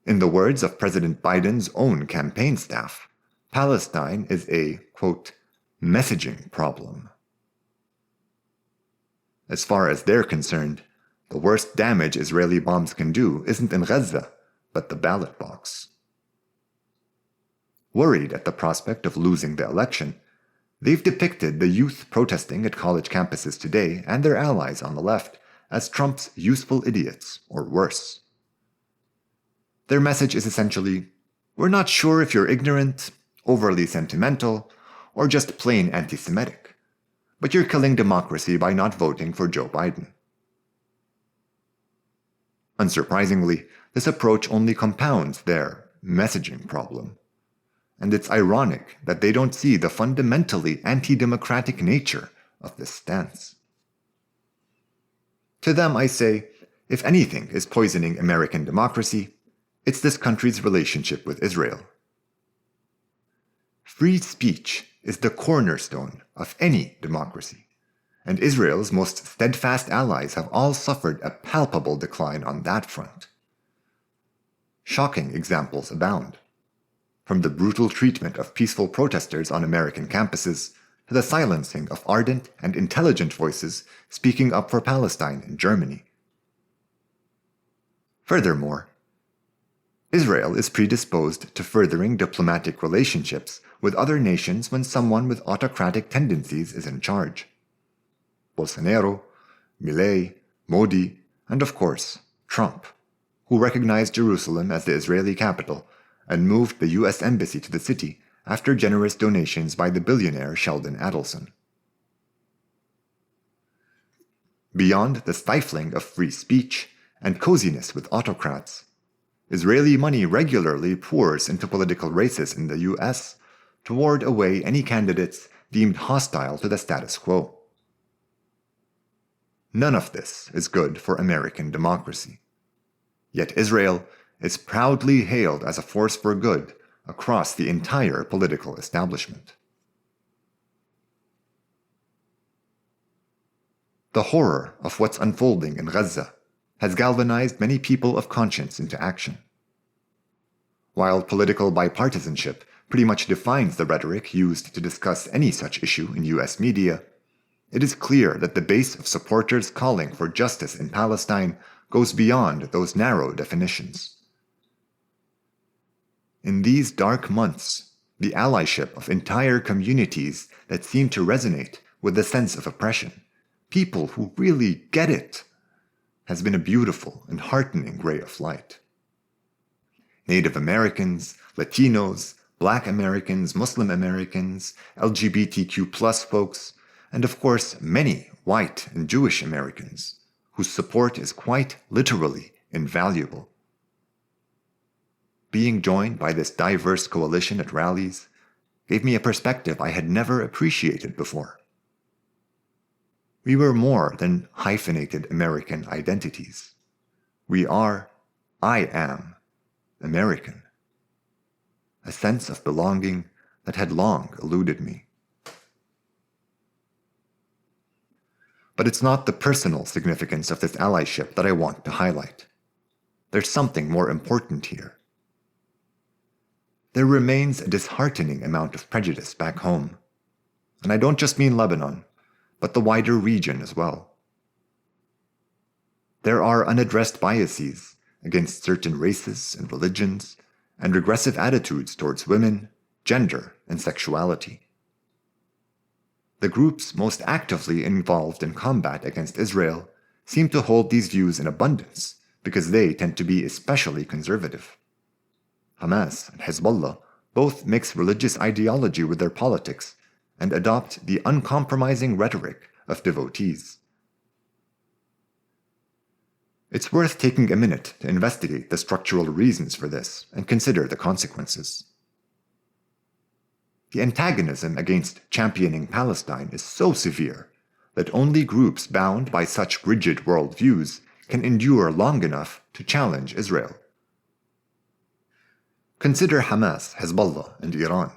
In the words of President Biden's own campaign staff, Palestine is a, quote, messaging problem. As far as they're concerned, the worst damage Israeli bombs can do isn't in Gaza, but the ballot box. Worried at the prospect of losing the election, they've depicted the youth protesting at college campuses today and their allies on the left as Trump's useful idiots, or worse. Their message is essentially, we're not sure if you're ignorant, overly sentimental, or just plain anti-Semitic, but you're killing democracy by not voting for Joe Biden. Unsurprisingly, this approach only compounds their messaging problem. And it's ironic that they don't see the fundamentally anti-democratic nature of this stance. To them, I say, if anything is poisoning American democracy, it's this country's relationship with Israel. Free speech is the cornerstone of any democracy, and Israel's most steadfast allies have all suffered a palpable decline on that front. Shocking examples abound. From the brutal treatment of peaceful protesters on American campuses to the silencing of ardent and intelligent voices speaking up for Palestine in Germany. Furthermore, Israel is predisposed to furthering diplomatic relationships with other nations when someone with autocratic tendencies is in charge. Bolsonaro, Milei, Modi, and of course, Trump, who recognized Jerusalem as the Israeli capital and moved the U.S. Embassy to the city after generous donations by the billionaire Sheldon Adelson. Beyond the stifling of free speech and coziness with autocrats, Israeli money regularly pours into political races in the U.S. to ward away any candidates deemed hostile to the status quo. None of this is good for American democracy. Yet Israel is proudly hailed as a force for good across the entire political establishment. The horror of what's unfolding in Gaza has galvanized many people of conscience into action. While political bipartisanship pretty much defines the rhetoric used to discuss any such issue in US media, it is clear that the base of supporters calling for justice in Palestine goes beyond those narrow definitions. In these dark months, the allyship of entire communities that seem to resonate with the sense of oppression, people who really get it, has been a beautiful and heartening ray of light. Native Americans, Latinos, Black Americans, Muslim Americans, LGBTQ+ folks, and of course many white and Jewish Americans, whose support is quite literally invaluable. Being joined by this diverse coalition at rallies gave me a perspective I had never appreciated before. We were more than hyphenated American identities. I am, American. A sense of belonging that had long eluded me. But it's not the personal significance of this allyship that I want to highlight. There's something more important here. There remains a disheartening amount of prejudice back home. And I don't just mean Lebanon, but the wider region as well. There are unaddressed biases against certain races and religions, and regressive attitudes towards women, gender, and sexuality. The groups most actively involved in combat against Israel seem to hold these views in abundance because they tend to be especially conservative. Hamas and Hezbollah both mix religious ideology with their politics and adopt the uncompromising rhetoric of devotees. It's worth taking a minute to investigate the structural reasons for this and consider the consequences. The antagonism against championing Palestine is so severe that only groups bound by such rigid worldviews can endure long enough to challenge Israel. Consider Hamas, Hezbollah, and Iran.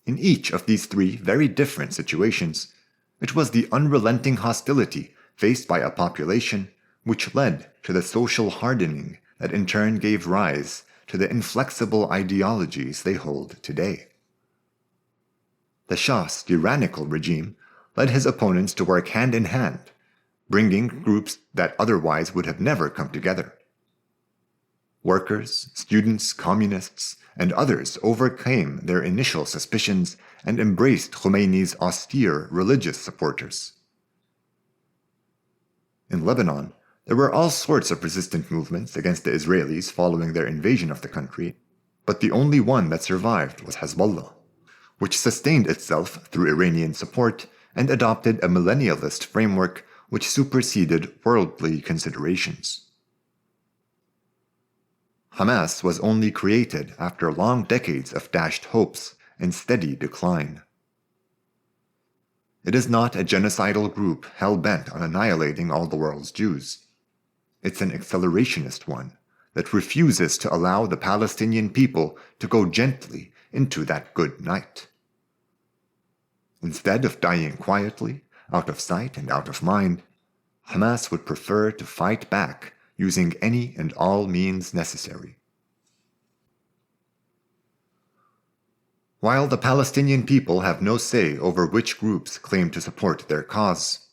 In each of these three very different situations, it was the unrelenting hostility faced by a population which led to the social hardening that in turn gave rise to the inflexible ideologies they hold today. The Shah's tyrannical regime led his opponents to work hand in hand, bringing groups that otherwise would have never come together. Workers, students, communists, and others overcame their initial suspicions and embraced Khomeini's austere religious supporters. In Lebanon, there were all sorts of resistant movements against the Israelis following their invasion of the country, but the only one that survived was Hezbollah, which sustained itself through Iranian support and adopted a millennialist framework which superseded worldly considerations. Hamas was only created after long decades of dashed hopes and steady decline. It is not a genocidal group hell-bent on annihilating all the world's Jews. It's an accelerationist one that refuses to allow the Palestinian people to go gently into that good night. Instead of dying quietly, out of sight and out of mind, Hamas would prefer to fight back using any and all means necessary. While the Palestinian people have no say over which groups claim to support their cause,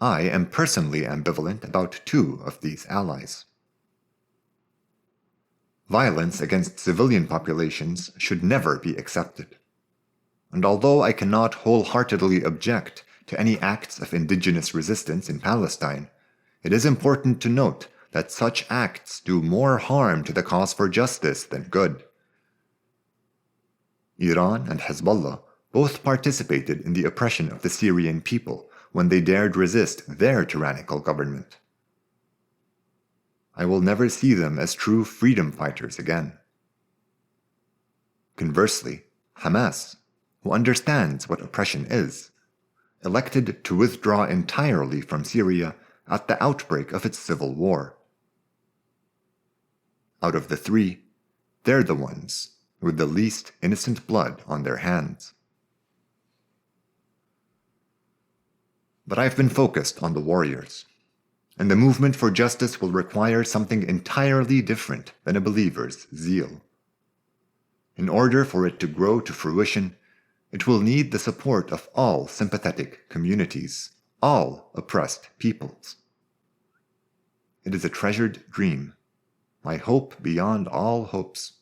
I am personally ambivalent about two of these allies. Violence against civilian populations should never be accepted. And although I cannot wholeheartedly object to any acts of indigenous resistance in Palestine, it is important to note that such acts do more harm to the cause for justice than good. Iran and Hezbollah both participated in the oppression of the Syrian people when they dared resist their tyrannical government. I will never see them as true freedom fighters again. Conversely, Hamas, who understands what oppression is, elected to withdraw entirely from Syria at the outbreak of its civil war. Out of the three, they're the ones with the least innocent blood on their hands. But I've been focused on the warriors, and the movement for justice will require something entirely different than a believer's zeal. In order for it to grow to fruition, it will need the support of all sympathetic communities, all oppressed peoples. It is a treasured dream, my hope beyond all hopes,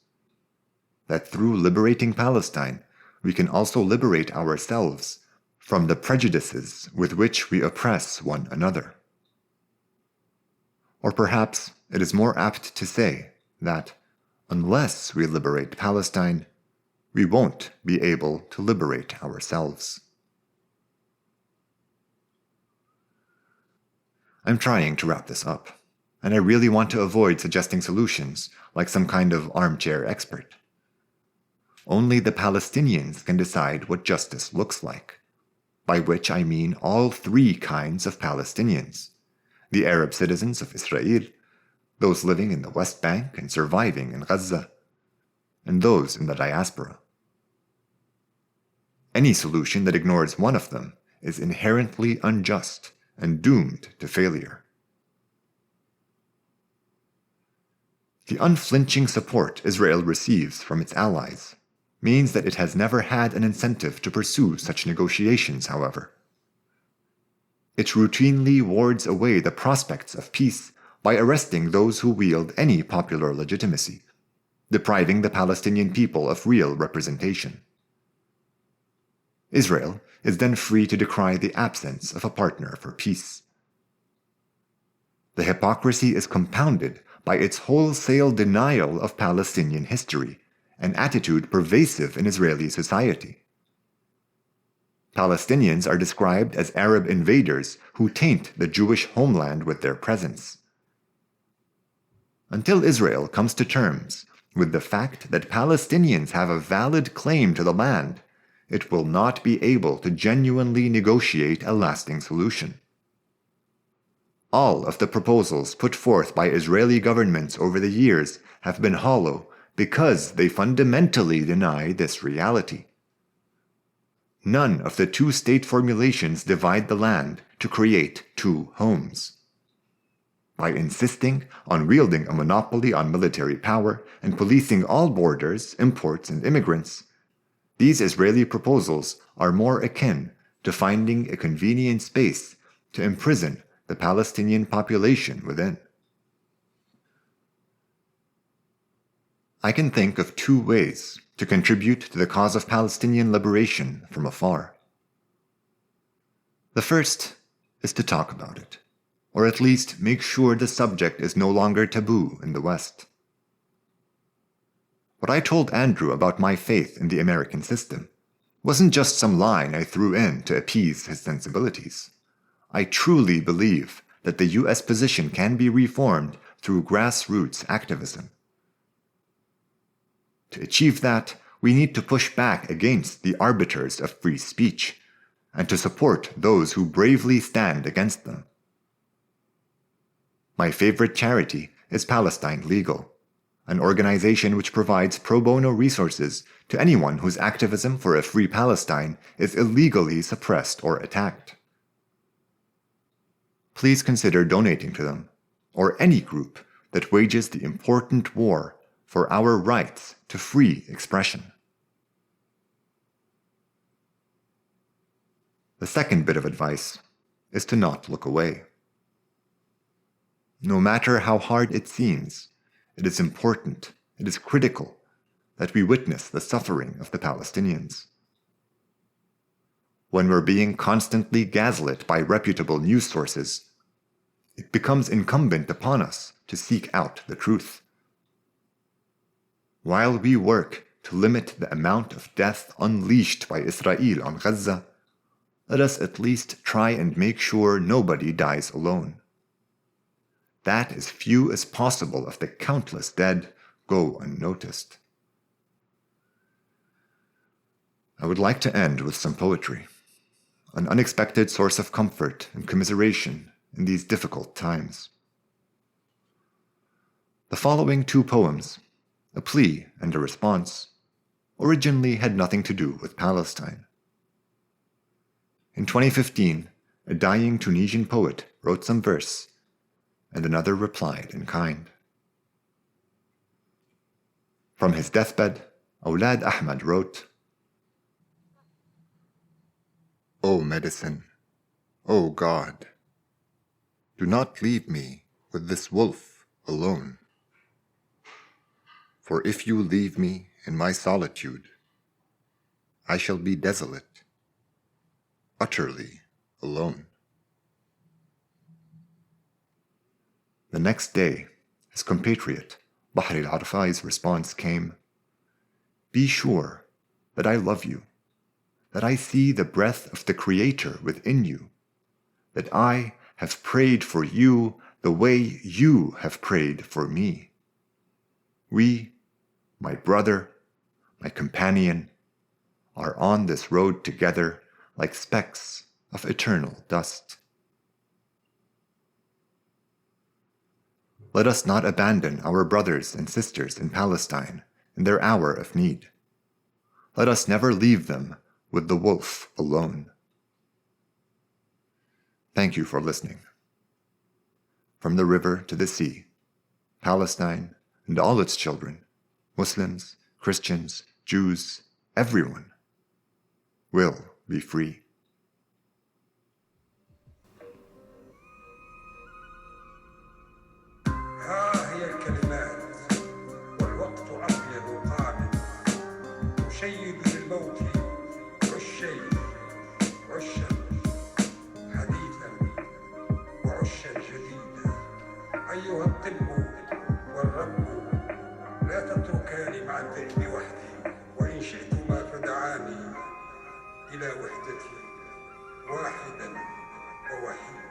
that through liberating Palestine, we can also liberate ourselves from the prejudices with which we oppress one another. Or perhaps it is more apt to say that unless we liberate Palestine, we won't be able to liberate ourselves. I'm trying to wrap this up, and I really want to avoid suggesting solutions like some kind of armchair expert. Only the Palestinians can decide what justice looks like, by which I mean all three kinds of Palestinians: the Arab citizens of Israel, those living in the West Bank and surviving in Gaza, and those in the diaspora. Any solution that ignores one of them is inherently unjust and doomed to failure. The unflinching support Israel receives from its allies means that it has never had an incentive to pursue such negotiations, however. It routinely wards away the prospects of peace by arresting those who wield any popular legitimacy, depriving the Palestinian people of real representation. Israel is then free to decry the absence of a partner for peace. The hypocrisy is compounded by its wholesale denial of Palestinian history, an attitude pervasive in Israeli society. Palestinians are described as Arab invaders who taint the Jewish homeland with their presence. Until Israel comes to terms with the fact that Palestinians have a valid claim to the land, it will not be able to genuinely negotiate a lasting solution. All of the proposals put forth by Israeli governments over the years have been hollow because they fundamentally deny this reality. None of the two-state formulations divide the land to create two homes. By insisting on wielding a monopoly on military power and policing all borders, imports, and immigrants, these Israeli proposals are more akin to finding a convenient space to imprison the Palestinian population within. I can think of two ways to contribute to the cause of Palestinian liberation from afar. The first is to talk about it, or at least make sure the subject is no longer taboo in the West. What I told Andrew about my faith in the American system wasn't just some line I threw in to appease his sensibilities. I truly believe that the U.S. position can be reformed through grassroots activism. To achieve that, we need to push back against the arbiters of free speech and to support those who bravely stand against them. My favorite charity is Palestine Legal, an organization which provides pro bono resources to anyone whose activism for a free Palestine is illegally suppressed or attacked. Please consider donating to them, or any group that wages the important war for our rights to free expression. The second bit of advice is to not look away. No matter how hard it seems, it is important, it is critical, that we witness the suffering of the Palestinians. When we're being constantly gaslit by reputable news sources, it becomes incumbent upon us to seek out the truth. While we work to limit the amount of death unleashed by Israel on Gaza, let us at least try and make sure nobody dies alone. That as few as possible of the countless dead go unnoticed. I would like to end with some poetry, an unexpected source of comfort and commiseration in these difficult times. The following two poems, a plea and a response, originally had nothing to do with Palestine. In 2015, a dying Tunisian poet wrote some verse, and another replied in kind. From his deathbed, Awlad Ahmad wrote, O medicine, O God, do not leave me with this wolf alone. For if you leave me in my solitude, I shall be desolate, utterly alone. The next day, his compatriot, Bahr al-Arfai's response came, Be sure that I love you, that I see the breath of the Creator within you, that I have prayed for you the way you have prayed for me. We, my brother, my companion, are on this road together like specks of eternal dust. Let us not abandon our brothers and sisters in Palestine in their hour of need. Let us never leave them with the wolf alone. Thank you for listening. From the river to the sea, Palestine and all its children, Muslims, Christians, Jews, everyone will be free. ها هي الكلمات والوقت أبيض قادم تشيد للموت عشا عشا حديثا وعشا جديدا أيها الطب والرب لا تتركاني مع الذئب وحدي وإن شئتما فدعاني إلى وحدتي واحدا ووحيدا